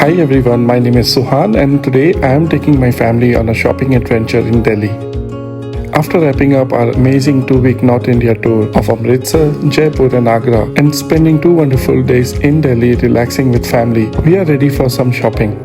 Hi everyone, my name is Suhan and today I am taking my family on a shopping adventure in Delhi. After wrapping up our amazing 2-week North India tour of Amritsar, Jaipur and Agra and spending 2 wonderful days in Delhi relaxing with family, we are ready for some shopping.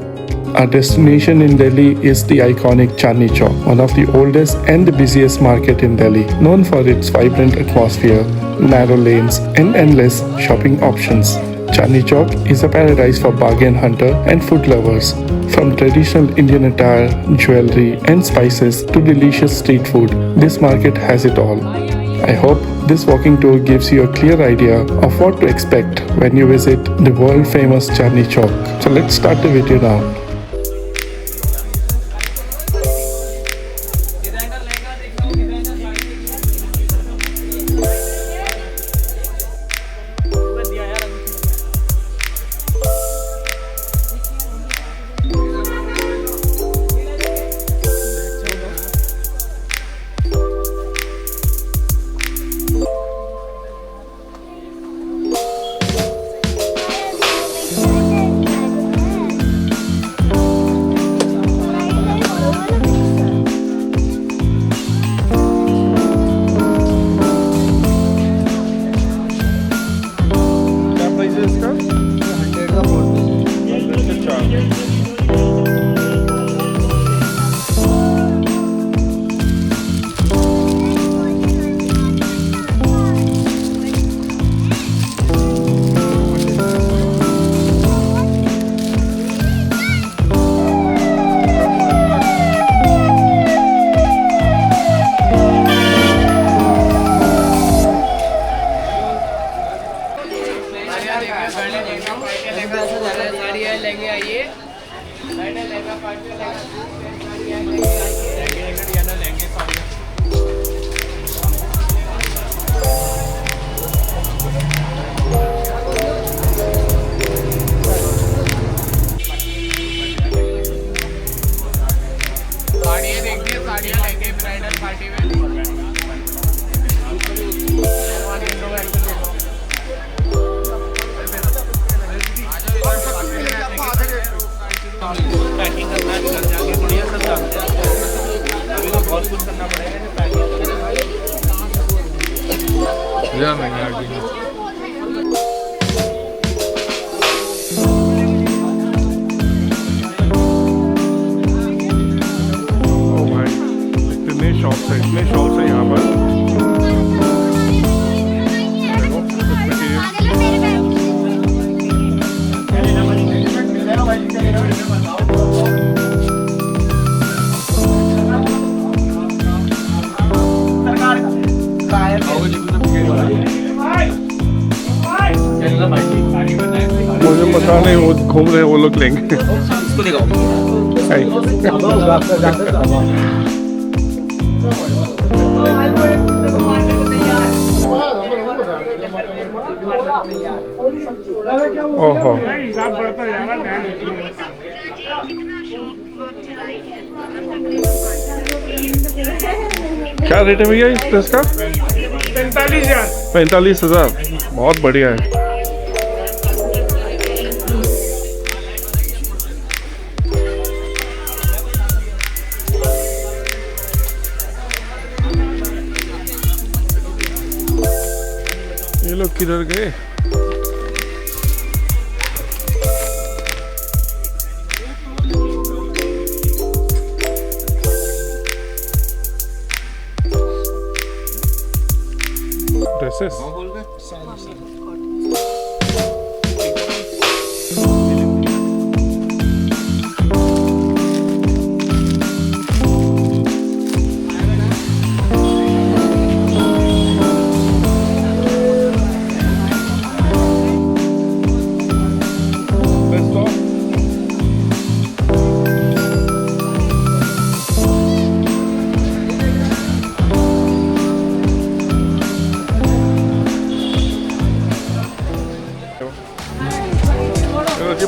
Our destination in Delhi is the iconic Chandni Chowk, one of the oldest and the busiest market in Delhi, known for its vibrant atmosphere, narrow lanes and endless shopping options. Chandni Chowk is a paradise for bargain hunter and food lovers. From traditional Indian attire, jewelry and spices to delicious street food, this market has it all. I hope this walking tour gives you a clear idea of what to expect when you visit the world famous Chandni Chowk. So let's start the video now. इतने shops है यहाँ पर। मुझे पता नहीं, वो घूम रहे वो लोग लेंगे। इसको दिखाओ। ओहो, क्या रेट है भैया इस ड्रेस का? 45,000। 45,000, बहुत बढ़िया है। ये लोग किधर गए? ड्रेसेस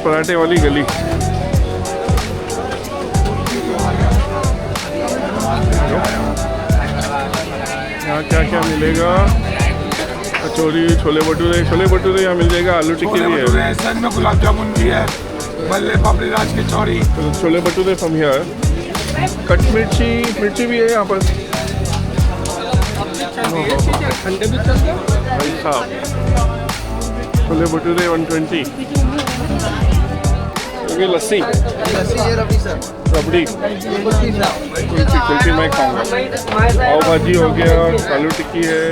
पराठे वाली गली। यहाँ क्या क्या मिलेगा? कचौरी, छोले भटूरे यहाँ मिल जाएगा। आलू टिक्की भी है, सर में गुलाब जामुन भी है, bhalle papdi raj kachori chole bhature from here. Cut मिर्ची भी है यहाँ पर. ठंडे भी चलते हैं. भाई साहब, छोले भटूरे 120. ये लस्सी ये रबड़ी सर. रबड़ी कुल्फी मैं खाऊंगा. पाव भाजी हो गया, आलू टिक्की है.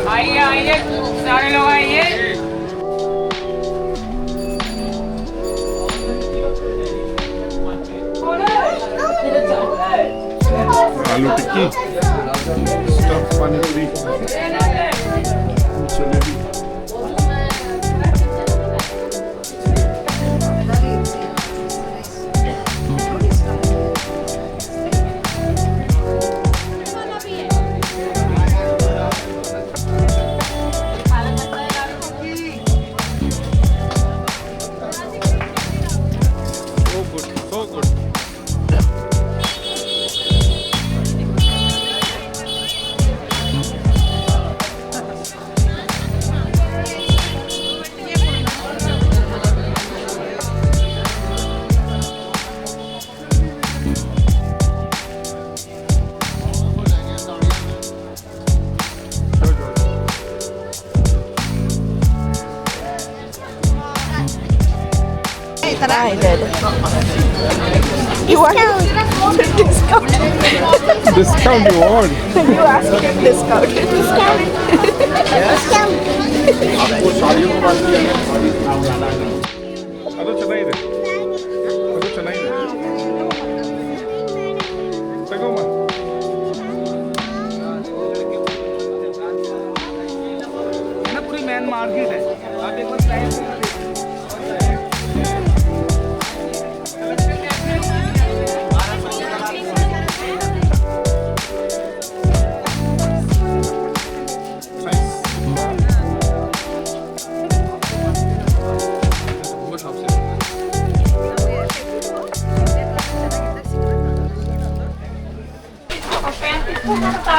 आइए सारे लोग आइए. आलू टिक्की, स्टफ पानी पूरी, jalebi. So good, so good. I did. You want discount? Discount you want? You asked for discount. ಅದು ಚೆನ್ನಾಗಿದೆ, ಅದು ಚೆನ್ನಾಗಿದೆ. ತಗೋಮ್ಮ. ना पूरी मेन मार्केट है. आप एक बार साइड से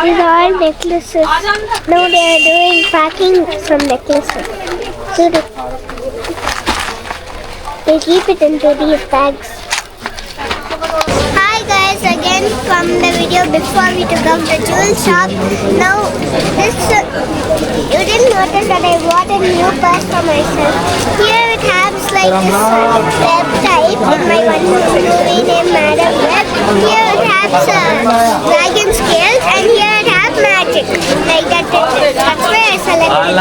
These are all necklaces. No, they are doing packing from necklaces. So they keep it into these bags. Hi guys, again from the video before we took out the jewel shop. Now this you didn't notice that I bought a new purse for myself. Here it has like this web type in my one movie named Madam Web. Here it has dragon scales and here it has magic. Like that. That's why I selected it.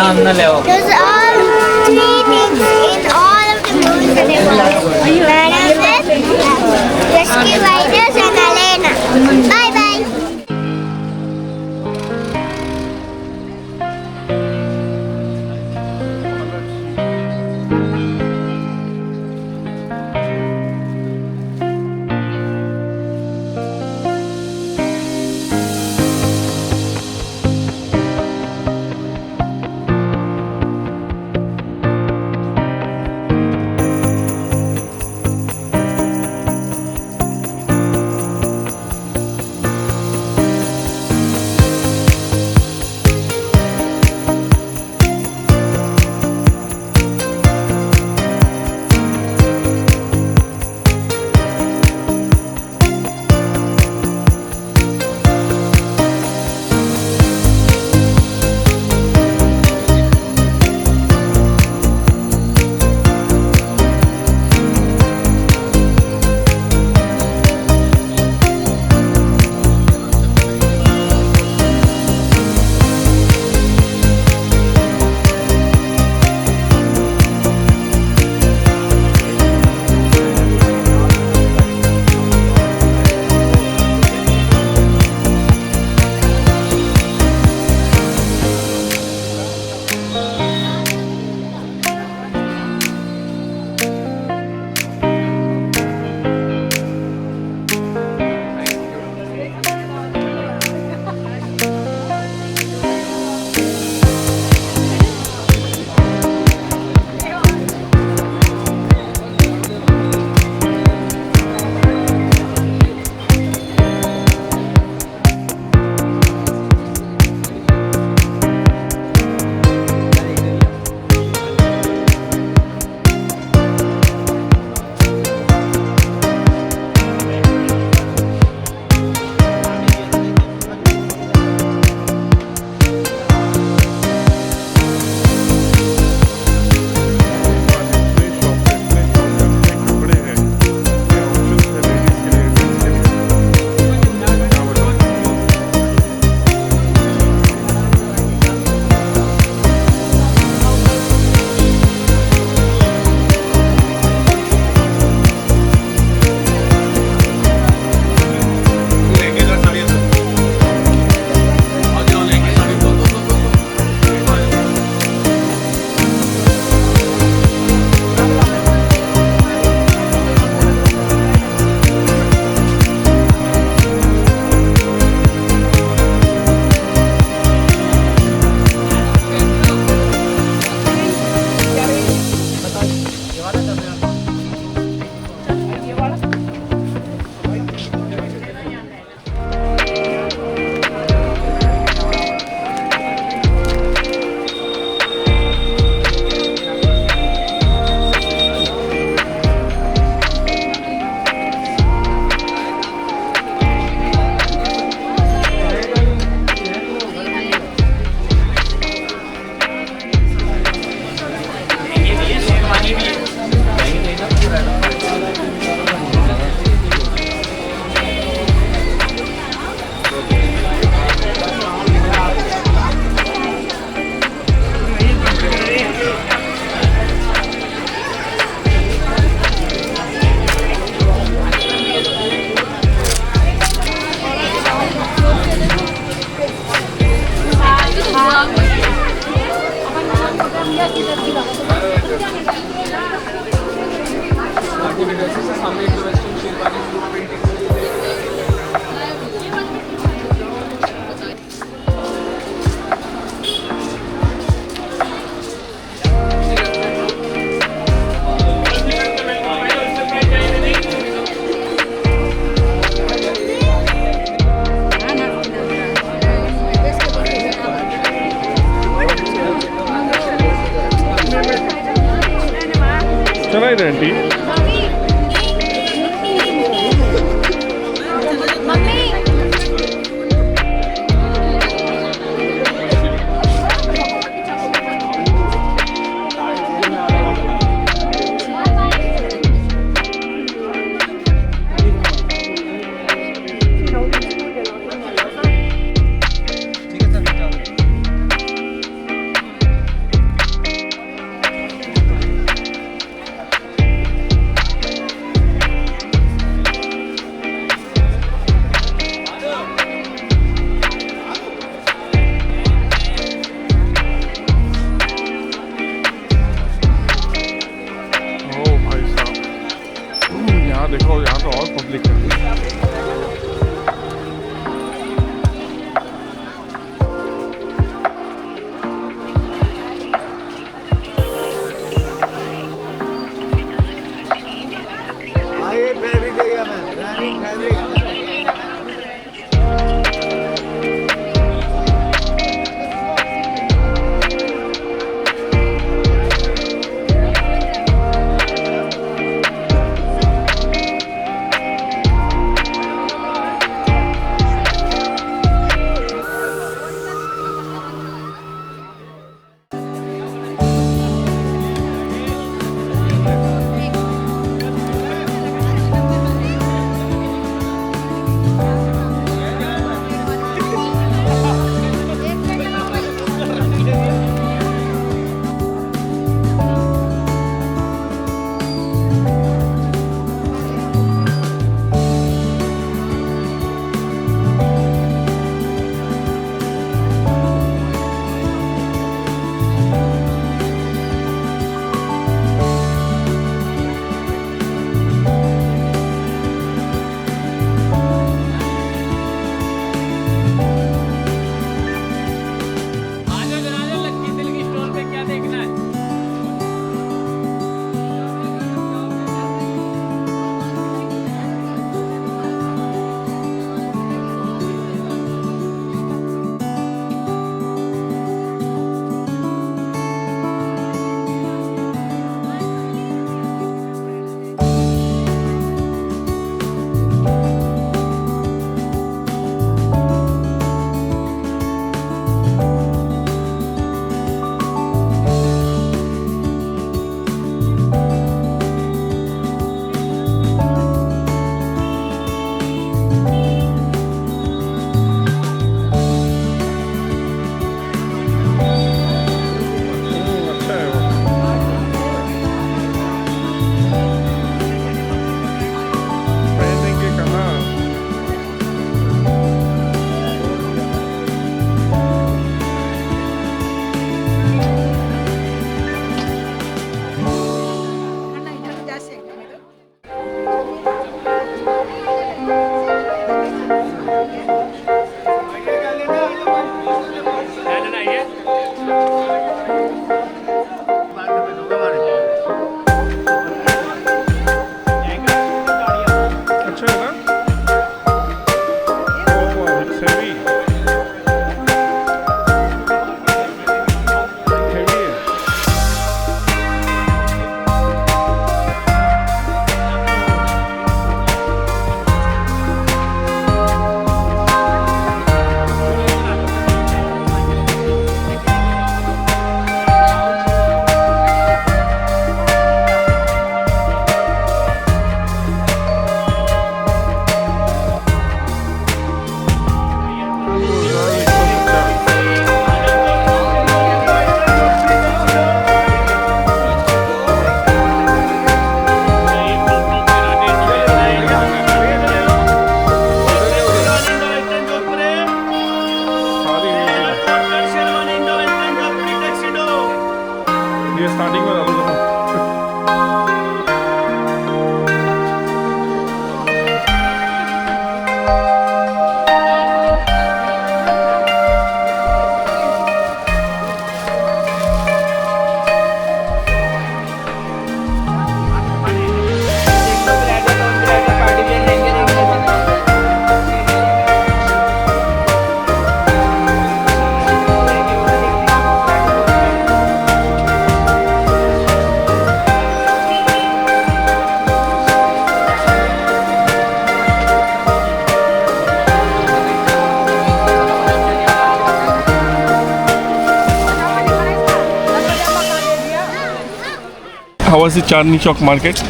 Those are all three things in all of the movies that I watched. Madam Web, Rescue Riders and Elena. Bye bye. ಚೆನ್ನಾಗಿದೆ aunty. देखो यहाँ तो और public है। Starting में डालो देखो। How was the Chandni Chowk market?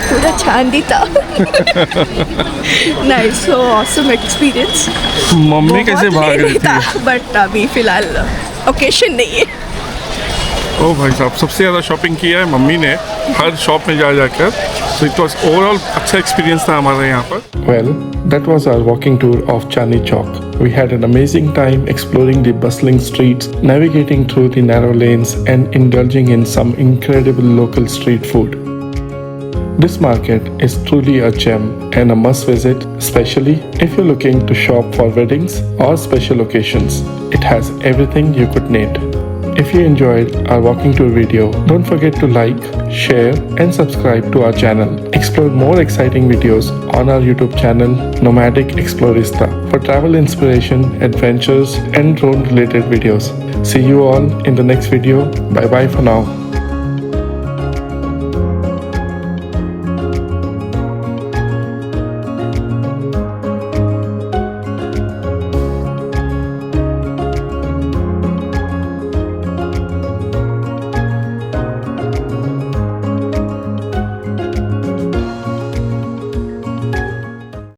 पूरा चांदी था. Nice, so awesome experience. Mummy कैसे भाग रही थी? बट अभी फिलहाल ओकेशन नहीं है. ओ भाई साहब, सबसे ज़्यादा शॉपिंग किया है मम्मी ने हर शॉप में जा जाकर. सो इट वाज ओवरऑल अच्छा एक्सपीरियंस था हमारे यहाँ पर. Well, that was our walking tour of Chandni Chowk. We had an amazing time exploring the bustling streets, navigating through the narrow lanes, and indulging in some incredible local street food. This market is truly a gem and a must visit, especially if you're looking to shop for weddings or special occasions. It has everything you could need. If you enjoyed our walking tour video, don't forget to like, share and subscribe to our channel. Explore more exciting videos on our YouTube channel Nomadic Explorista for travel inspiration, adventures and drone related videos. See you all in the next video. Bye bye for now.